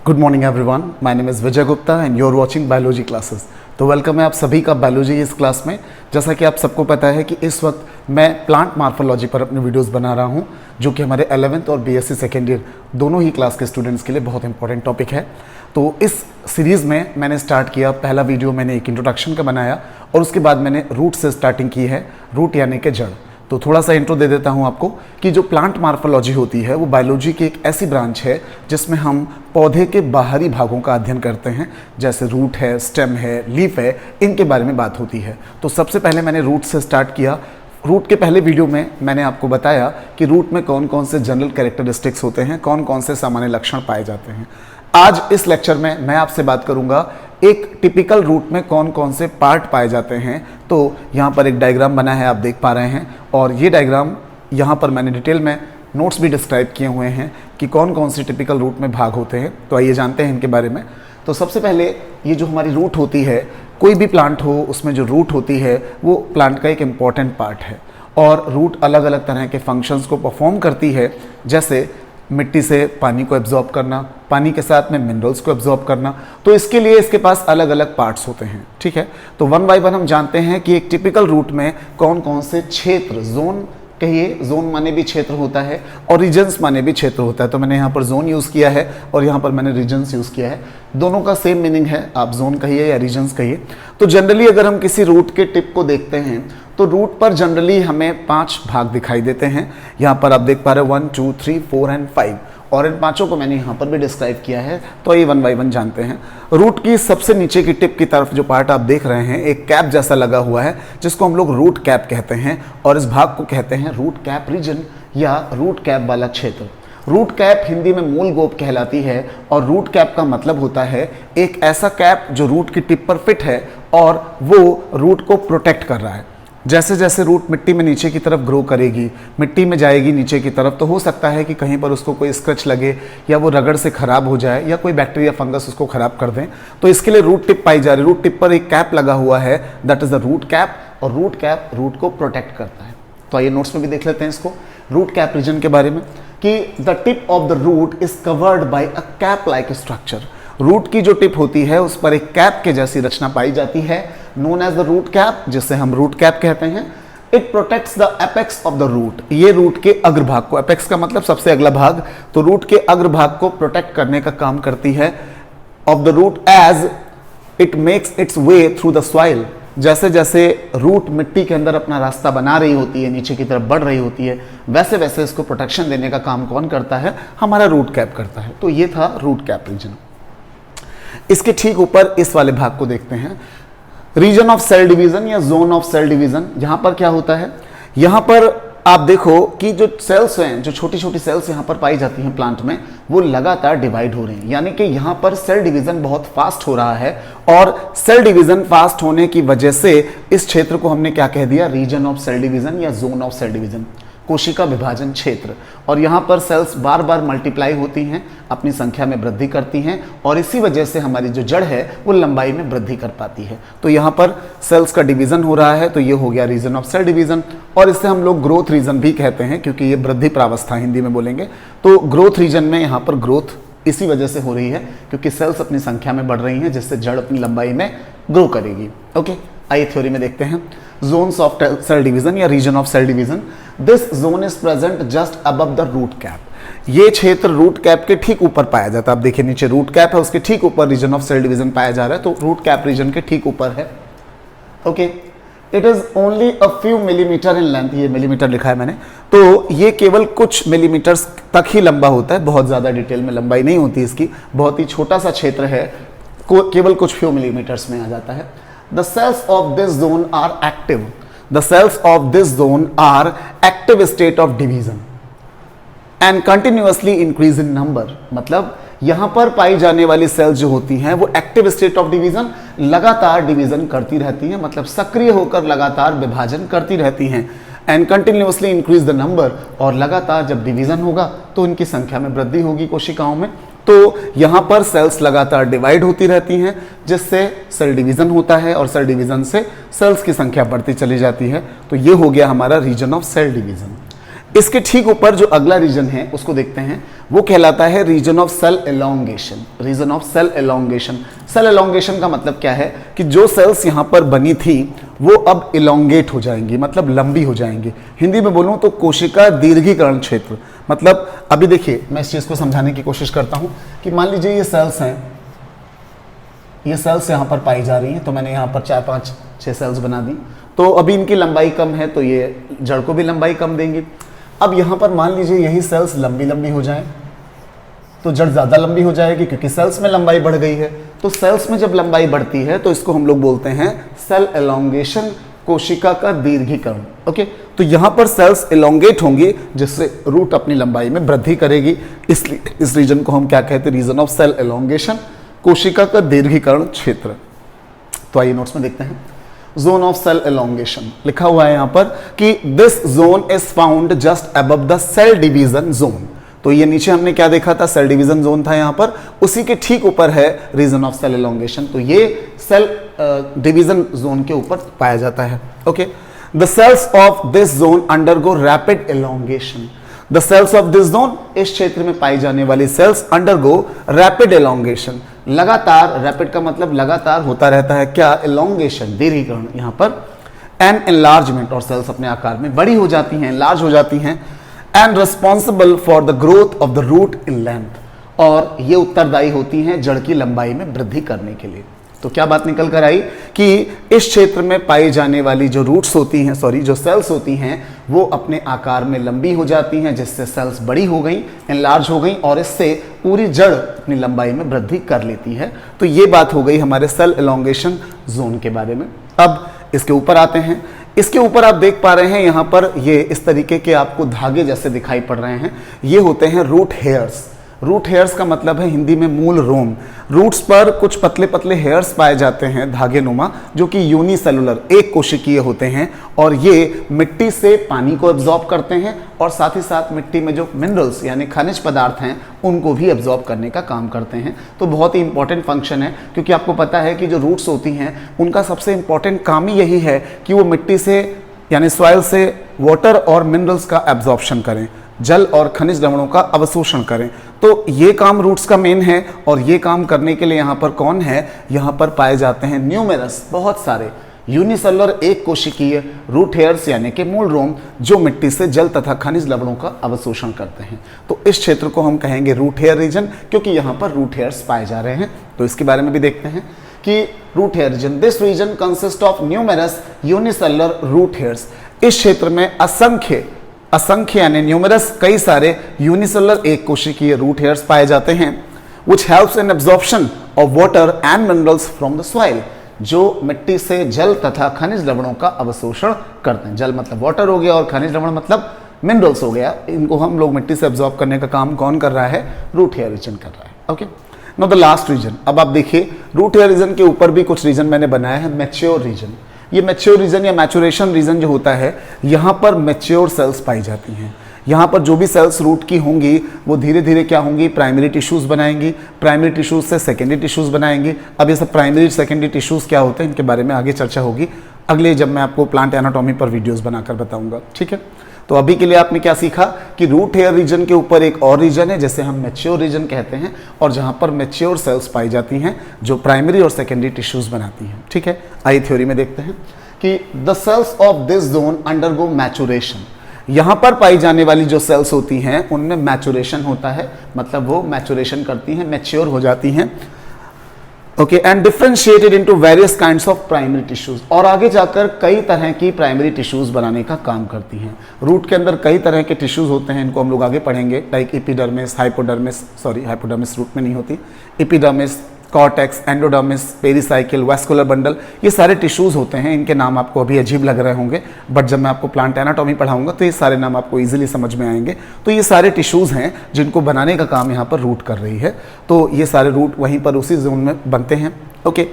Good morning everyone, my name is Vijay Gupta and you are watching biology classes. तो welcome है आप सभी का बायोलॉजी इस क्लास में। जैसा कि आप सबको पता है कि इस वक्त मैं प्लांट मार्फोलॉजी पर अपने वीडियोस बना रहा हूं, जो कि हमारे 11th और बीएससी सेकेंड ईयर दोनों ही क्लास के स्टूडेंट्स के लिए बहुत इंपॉर्टेंट टॉपिक है। तो इस सीरीज़ में मैंने स्टार्ट किया, पहला वीडियो मैंने एक इंट्रोडक्शन का बनाया और उसके बाद मैंने रूट से स्टार्टिंग की है, रूट यानी कि जड़। तो थोड़ा सा इंट्रो दे देता हूं आपको कि जो प्लांट मार्फोलॉजी होती है वो बायोलॉजी की एक ऐसी ब्रांच है जिसमें हम पौधे के बाहरी भागों का अध्ययन करते हैं, जैसे रूट है, स्टेम है, लीफ है, इनके बारे में बात होती है। तो सबसे पहले मैंने रूट से स्टार्ट किया। रूट के पहले वीडियो में मैंने आपको बताया कि रूट में कौन कौन से जनरल कैरेक्टरिस्टिक्स होते हैं, कौन कौन से सामान्य लक्षण पाए जाते हैं। आज इस लेक्चर में मैं आपसे बात करूंगा एक टिपिकल रूट में कौन कौन से पार्ट पाए जाते हैं। तो यहाँ पर एक डायग्राम बना है, आप देख पा रहे हैं, और ये डायग्राम यहाँ पर मैंने डिटेल में नोट्स भी डिस्क्राइब किए हुए हैं कि कौन कौन से टिपिकल रूट में भाग होते हैं। तो आइए जानते हैं इनके बारे में। तो सबसे पहले ये जो हमारी रूट होती है, कोई भी प्लांट हो उसमें जो रूट होती है वो प्लांट का एक इम्पॉर्टेंट पार्ट है, और रूट अलग अलग तरह के फंक्शंस को परफॉर्म करती है, जैसे मिट्टी से पानी को एब्जॉर्ब करना, पानी के साथ में मिनरल्स को एब्जॉर्ब करना। तो इसके लिए इसके पास अलग अलग पार्ट्स होते हैं, ठीक है। तो वन बाय वन हम जानते हैं कि एक टिपिकल रूट में कौन कौन से क्षेत्र, जोन कहिए, जोन माने भी क्षेत्र होता है और रीजन्स माने भी क्षेत्र होता है। तो मैंने यहाँ पर जोन यूज़ किया है और यहाँ पर मैंने रीजन्स यूज़ किया है, दोनों का सेम मीनिंग है, आप जोन कहिए या रीजन्स कहिए। तो जनरली अगर हम किसी रूट के टिप को देखते हैं तो रूट पर जनरली हमें 5 भाग दिखाई देते हैं। यहाँ पर आप देख पा रहे हैं 1, 2, 3, 4 एंड 5, और इन 5 को मैंने यहाँ पर भी डिस्क्राइब किया है। तो ये वन बाय वन जानते हैं। रूट की सबसे नीचे की टिप की तरफ जो पार्ट आप देख रहे हैं, एक कैप जैसा लगा हुआ है जिसको हम लोग रूट कैप कहते हैं, और इस भाग को कहते हैं रूट कैप रीजन या रूट कैप वाला क्षेत्र। रूट कैप हिंदी में मूल गोप कहलाती है, और रूट कैप का मतलब होता है एक ऐसा कैप जो रूट की टिप पर फिट है और वो रूट को प्रोटेक्ट कर रहा है। जैसे जैसे रूट मिट्टी में नीचे की तरफ ग्रो करेगी, मिट्टी में जाएगी नीचे की तरफ, तो हो सकता है कि कहीं पर उसको कोई स्क्रच लगे या वो रगड़ से खराब हो जाए या कोई बैक्टीरिया फंगस उसको खराब कर दें। तो इसके लिए रूट टिप पाई जा रही है। रूट टिप पर एक कैप लगा हुआ है, that is the root cap, और रूट कैप रूट को प्रोटेक्ट करता है। तो आइए नोट्स में भी देख लेते हैं इसको, रूट कैप रीजन के बारे में, कि the tip of the root is covered by a cap like structure. Root की जो टिप होती है उस पर एक कैप के जैसी रचना पाई जाती है, known as the root cap, जिसे हम रूट कैप कहते हैं। It protects the apex of the root. ये रूट के अग्रभाग को, एपेक्स का मतलब सबसे अगला भाग, तो रूट के अग्रभाग को प्रोटेक्ट करने का काम करती है of the root as it makes its way through the soil. जैसे जैसे रूट मिट्टी के अंदर अपना रास्ता बना रही होती है, नीचे की तरफ बढ़ रही होती है, वैसे वैसे इसको प्रोटेक्शन देने का काम कौन करता है? हमारा रूट कैप करता है। तो ये था रूट कैप रीजन। इसके ठीक ऊपर इस वाले भाग को देखते हैं, रीजन ऑफ सेल डिवीजन या जोन ऑफ सेल डिवीजन। यहां पर क्या होता है, यहां पर आप देखो कि जो सेल्स हैं, जो छोटी छोटी सेल्स यहां पर पाई जाती हैं प्लांट में, वो लगातार डिवाइड हो रही हैं, यानी कि यहां पर सेल डिवीजन बहुत फास्ट हो रहा है, और सेल डिवीजन फास्ट होने की वजह से इस क्षेत्र को हमने क्या कह दिया? रीजन ऑफ सेल डिवीजन या जोन ऑफ सेल डिवीजन, कोशिका विभाजन क्षेत्र। और यहाँ पर सेल्स बार बार मल्टीप्लाई होती हैं, अपनी संख्या में वृद्धि करती हैं, और इसी वजह से हमारी जो जड़ है वो लंबाई में वृद्धि कर पाती है। तो यहाँ पर सेल्स का डिवीजन हो रहा है, तो ये हो गया रीजन ऑफ सेल डिवीजन, और इसे हम लोग ग्रोथ रीजन भी कहते हैं, क्योंकि ये वृद्धि प्रावस्था हिंदी में बोलेंगे। तो ग्रोथ रीजन में यहाँ पर ग्रोथ इसी वजह से हो रही है क्योंकि सेल्स अपनी संख्या में बढ़ रही हैं, जिससे जड़ अपनी लंबाई में ग्रो करेगी। ओके, आइए थ्योरी में देखते हैं। जोन्स ऑफ सेल डिवीजन या region of cell division, this zone is present just above the root cap. ये क्षेत्र रूट कैप के ठीक ऊपर पाया जाता है। आप देखिए नीचे रूट कैप है, उसके ठीक ऊपर रीजन ऑफ सेल डिवीजन पाया जा रहा है, तो रूट कैप रीजन के ठीक ऊपर है। Okay, it is only a few millimetre in length, ये मिलीमीटर लिखा है मैंने, तो ये केवल कुछ मिलीमीटर्स तक ही लंबा होता है, बहुत ज्यादा डिटेल में लंबाई नहीं होती इसकी, बहुत ही छोटा सा क्षेत्र है, केवल कुछ फ्यू मिलीमीटर्स में आ जाता है। The cells of this zone are active. The cells of this zone are active state of division and continuously increase in number. मतलब यहां पर पाई जाने वाली सेल्स जो होती हैं वो एक्टिव स्टेट ऑफ डिवीजन, लगातार डिवीजन करती रहती हैं, मतलब सक्रिय होकर लगातार विभाजन करती रहती हैं। And continuously increase the number, और लगातार जब डिवीजन होगा तो इनकी संख्या में वृद्धि होगी कोशिकाओं में। तो यहां पर सेल्स लगातार डिवाइड होती रहती हैं, जिससे सेल डिवीजन होता है, और सेल डिवीजन से सेल्स की संख्या बढ़ती चली जाती है। तो ये हो गया हमारा रीजन ऑफ सेल डिवीजन। इसके ठीक ऊपर जो अगला रीजन है उसको देखते हैं, वो कहलाता है region of cell elongation. Region of cell elongation. Cell elongation का मतलब क्या है कि जो सेल्स यहां पर बनी थी वो अब इलोंगेट हो जाएंगी, मतलब लंबी हो जाएंगी। हिंदी में बोलूं तो कोशिका दीर्घीकरण क्षेत्र। मतलब अभी देखिए मैं इस चीज को समझाने की कोशिश करता हूं कि मान लीजिए ये सेल्स हैं, ये सेल्स यहां पर पाई जा रही हैं, तो मैंने यहां पर 4 5 6 सेल्स बना दी, तो अभी इनकी लंबाई कम है तो ये जड़ को भी लंबाई कम देंगी। अब यहां पर मान लीजिए यही सेल्स लंबी लंबी हो जाएं तो जड़ ज्यादा लंबी हो जाएगी, क्योंकि सेल्स में लंबाई बढ़ गई है। तो सेल्स में जब लंबाई बढ़ती है तो इसको हम लोग बोलते हैं सेल एलोंगेशन, कोशिका का दीर्घीकरण। ओके, तो यहां पर सेल्स एलोंगेट होंगी जिससे रूट अपनी लंबाई में वृद्धि करेगी, इसलिए इस रीजन को हम क्या कहते हैं, रीजन ऑफ सेल एलोंगेशन, कोशिका का दीर्घीकरण क्षेत्र। तो आइए नोट्स में देखते हैं। जोन ऑफ सेल एलोंगेशन लिखा हुआ है यहां पर कि this zone is found just above the cell division zone. तो ये नीचे हमने क्या देखा था, सेल डिवीजन जोन था यहां पर, उसी के ठीक ऊपर है रीजन ऑफ सेल एलोंगेशन। तो ये सेल डिवीजन जोन के ऊपर पाया जाता है। Okay, the cells of this zone undergo rapid elongation. The cells of this zone, इस क्षेत्र में पाई जाने वाली सेल्स अंडरगो रैपिड एलोंगेशन, लगातार, रैपिड का मतलब लगातार होता रहता है क्या, एलोंगेशन, दीर्घीकरण यहां पर, एंड एनलार्जमेंट, और सेल्स अपने आकार में बड़ी हो जाती हैं, लार्ज हो जाती हैं, and responsible for the growth of the root in length, और ये उत्तरदायी होती हैं जड़ की लंबाई में वृद्धि करने के लिए। तो क्या बात निकल कर आई कि इस क्षेत्र में पाई जाने वाली जो रूट्स होती हैं, सॉरी जो सेल्स होती हैं, वो अपने आकार में लंबी हो जाती हैं, जिससे सेल्स बड़ी हो गई, एनलार्ज हो गई, और इससे पूरी जड़ अपनी लंबाई में वृद्धि कर लेती है। तो ये बात हो गई हमारे सेल एलोंगेशन जोन के बारे में। अब इसके ऊपर आते हैं। इसके ऊपर आप देख पा रहे हैं यहां पर ये इस तरीके के आपको धागे जैसे दिखाई पड़ रहे हैं, ये होते हैं रूट हेयर्स। रूट हेयर्स का मतलब है हिंदी में मूल रोम। रूट्स पर कुछ पतले पतले हेयर्स पाए जाते हैं धागे नुमा, जो कि यूनिसेलुलर, एक कोशिकीय होते हैं, और ये मिट्टी से पानी को एब्जॉर्ब करते हैं और साथ ही साथ मिट्टी में जो मिनरल्स यानी खनिज पदार्थ हैं उनको भी एब्जॉर्ब करने का काम करते हैं। तो बहुत ही इंपॉर्टेंट फंक्शन है, क्योंकि आपको पता है कि जो रूट्स होती हैं उनका सबसे इंपॉर्टेंट काम ही यही है कि वो मिट्टी से यानी सॉइल से वाटर और मिनरल्स का एब्जॉर्प्शन करें, जल और खनिज लवणों का अवशोषण करें। तो ये काम रूट्स का मेन है, और ये काम करने के लिए यहाँ पर कौन है, यहाँ पर पाए जाते हैं न्यूमेरस, बहुत सारे यूनिसेलुलर, एक कोशिकीय रूट हेयर्स यानी कि मूल रोम, जो मिट्टी से जल तथा खनिज लवणों का अवशोषण करते हैं। तो इस क्षेत्र को हम कहेंगे रूट हेयर रीजन, क्योंकि यहाँ पर रूट हेयर्स पाए जा रहे हैं। तो इसके बारे में भी देखते हैं कि root hair region, this region consist of numerous unicellular root hairs. इस क्षेत्र में असंख्य यानी न्यूमरस, कई सारे यूनिसेलुलर, एक कोशिकीय रूट हेयर्स पाए जाते हैं, which helps in absorption of water and minerals from the soil, जो मिट्टी से जल तथा खनिज लवणों का अवशोषण करते हैं। जल मतलब वाटर हो गया और खनिज लवण मतलब मिनरल्स हो गया। इनको हम लोग मिट्टी से एब्जॉर्ब करने का काम कौन कर रहा है, रूट हेयर रीजन कर रहा है। Okay, now the last region. अब आप देखिए रूट हेयर रीजन के ऊपर भी कुछ रीजन मैंने बनाया है, मैच्योर रीजन। ये मैच्योर रीजन या मैचुरेशन रीजन जो होता है, यहाँ पर मैच्योर सेल्स पाई जाती हैं। यहाँ पर जो भी सेल्स रूट की होंगी वो धीरे धीरे क्या होंगी, प्राइमरी टिश्यूज बनाएंगी, प्राइमरी टिश्यूज से सेकेंडरी टिश्यूज बनाएंगी। अब ये सब प्राइमरी सेकेंडरी टिश्यूज क्या होते हैं, इनके बारे में आगे चर्चा होगी अगले, जब मैं आपको प्लांट एनाटॉमी पर वीडियोस बनाकर बताऊंगा। ठीक है, तो अभी के लिए आपने क्या सीखा कि रूट हेयर रीजन के ऊपर एक और रीजन है जैसे हम मैच्योर रीजन कहते हैं, और जहां पर मैच्योर सेल्स पाई जाती हैं जो प्राइमरी और सेकेंडरी टिश्यूज बनाती हैं। ठीक है, आइए थ्योरी में देखते हैं कि the cells of this zone undergo maturation. यहां पर पाई जाने वाली जो सेल्स होती हैं उनमें मैचुरेशन होता है, मतलब वो मैचुरेशन करती हैं, मैच्योर हो जाती हैं। Okay, and differentiated into various kinds of primary tissues, और आगे जाकर कई तरह की प्राइमरी टिश्यूज बनाने का काम करती हैं। रूट के अंदर कई तरह के टिश्यूज होते हैं, इनको हम लोग आगे पढ़ेंगे, लाइक एपिडर्मिस, हाइपोडर्मिस रूट में नहीं होती, epidermis, cortex, endodermis, pericycle, vascular bundle, ये सारे टिश्यूज होते हैं। इनके नाम आपको अभी अजीब लग रहे होंगे, बट जब मैं आपको प्लांट एनाटॉमी पढ़ाऊंगा तो ये सारे नाम आपको इजीली समझ में आएंगे। तो ये सारे टिश्यूज हैं जिनको बनाने का काम यहाँ पर रूट कर रही है। तो ये सारे रूट वहीं पर उसी जोन में बनते हैं। Okay,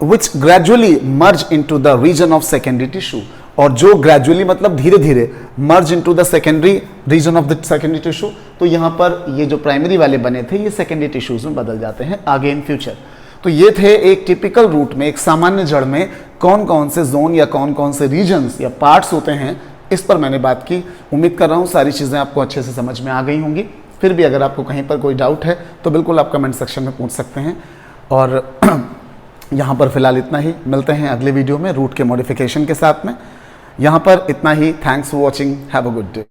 which gradually merge into the region of secondary tissue, और जो ग्रेजुअली मतलब धीरे धीरे merge into the secondary region of the secondary tissue. तो यहाँ पर ये जो प्राइमरी वाले बने थे ये सेकेंडरी टिश्यूज में बदल जाते हैं आगे इन फ्यूचर। तो ये थे एक टिपिकल रूट में, एक सामान्य जड़ में कौन कौन से जोन या कौन कौन से रीजन्स या पार्ट्स होते हैं इस पर मैंने बात की। उम्मीद कर रहा हूँ सारी चीज़ें आपको अच्छे से समझ में आ गई होंगी। फिर भी अगर आपको कहीं पर कोई डाउट है तो बिल्कुल आप कमेंट सेक्शन में पूछ सकते हैं। और यहाँ पर फिलहाल इतना ही, मिलते हैं अगले वीडियो में रूट के मॉडिफिकेशन के साथ में। यहाँ पर इतना ही। Thanks for watching, have a good day.